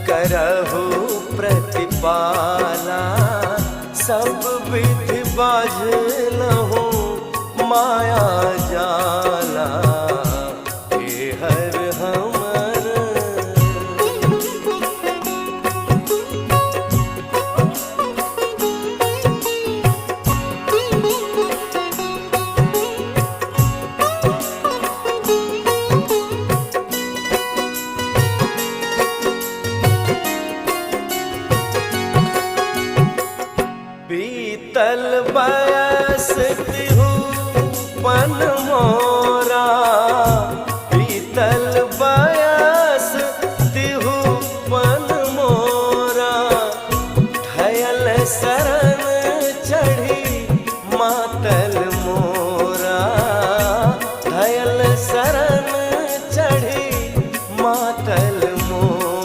करहु प्रतिपाला। सब विधि बाझलहु माया जाला, हे हर हमर। बीतल बयस तिहु पन मोर,